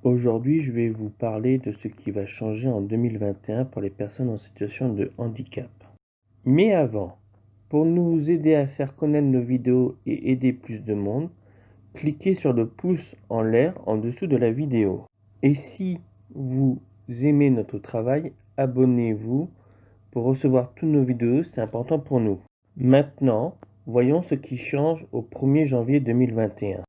Aujourd'hui, je vais vous parler de ce qui va changer en 2021 pour les personnes en situation de handicap. Mais avant, pour nous aider à faire connaître nos vidéos et aider plus de monde, cliquez sur le pouce en l'air en dessous de la vidéo. Et si vous aimez notre travail, abonnez-vous pour recevoir toutes nos vidéos, c'est important pour nous. Maintenant, voyons ce qui change au 1er janvier 2021.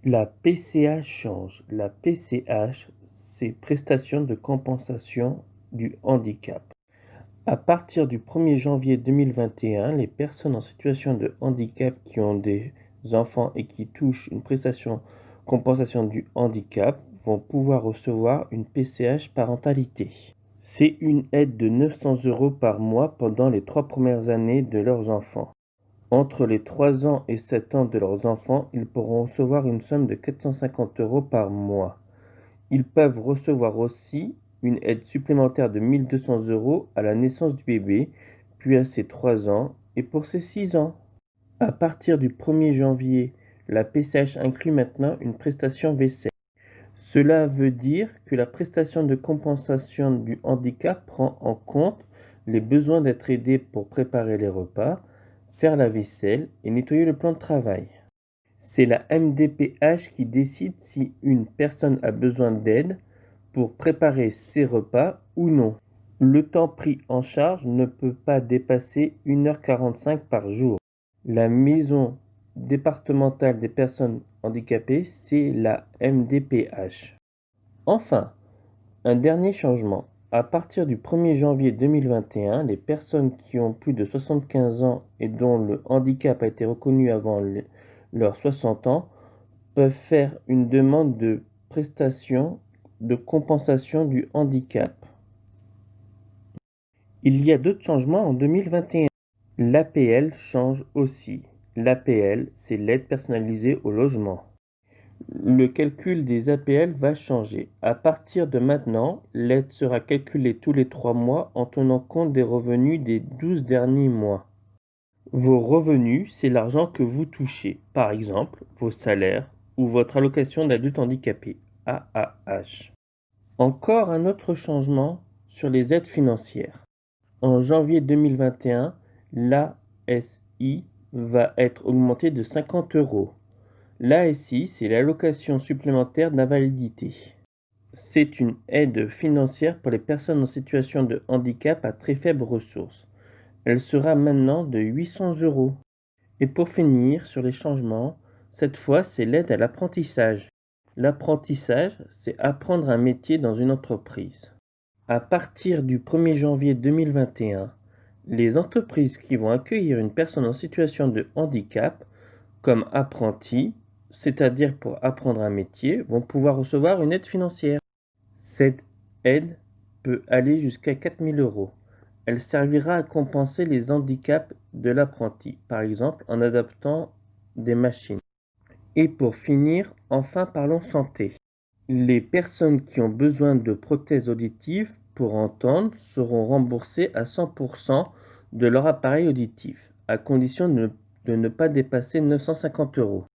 La PCH change. La PCH, c'est prestation de compensation du handicap. À partir du 1er janvier 2021, les personnes en situation de handicap qui ont des enfants et qui touchent une prestation compensation du handicap vont pouvoir recevoir une PCH parentalité. C'est une aide de 900 € par mois pendant les 3 premières années de leurs enfants. Entre les 3 ans et 7 ans de leurs enfants, ils pourront recevoir une somme de 450 € par mois. Ils peuvent recevoir aussi une aide supplémentaire de 1 200 € à la naissance du bébé, puis à ses 3 ans et pour ses 6 ans. À partir du 1er janvier, la PCH inclut maintenant une prestation vaisselle. Cela veut dire que la prestation de compensation du handicap prend en compte les besoins d'être aidé pour préparer les repas, faire la vaisselle et nettoyer le plan de travail. C'est la MDPH qui décide si une personne a besoin d'aide pour préparer ses repas ou non. Le temps pris en charge ne peut pas dépasser 1h45 par jour. La maison départementale des personnes handicapées, c'est la MDPH. Enfin, un dernier changement. À partir du 1er janvier 2021, les personnes qui ont plus de 75 ans et dont le handicap a été reconnu avant leurs 60 ans peuvent faire une demande de prestation de compensation du handicap. Il y a d'autres changements en 2021. L'APL change aussi. L'APL, c'est l'aide personnalisée au logement. Le calcul des APL va changer. À partir de maintenant, l'aide sera calculée tous les 3 mois en tenant compte des revenus des 12 derniers mois. Vos revenus, c'est l'argent que vous touchez, par exemple vos salaires ou votre allocation d'adulte handicapé, AAH. Encore un autre changement sur les aides financières. En janvier 2021, l'ASI va être augmentée de 50 €. L'ASI, c'est l'allocation supplémentaire d'invalidité. C'est une aide financière pour les personnes en situation de handicap à très faibles ressources. Elle sera maintenant de 800 €. Et pour finir sur les changements, cette fois c'est l'aide à l'apprentissage. L'apprentissage, c'est apprendre un métier dans une entreprise. À partir du 1er janvier 2021, les entreprises qui vont accueillir une personne en situation de handicap comme apprenti, c'est-à-dire pour apprendre un métier, vont pouvoir recevoir une aide financière. Cette aide peut aller jusqu'à 4 000 €. Elle servira à compenser les handicaps de l'apprenti, par exemple en adaptant des machines. Et pour finir, enfin parlons santé. Les personnes qui ont besoin de prothèses auditives pour entendre seront remboursées à 100% de leur appareil auditif, à condition de ne pas dépasser 950 €.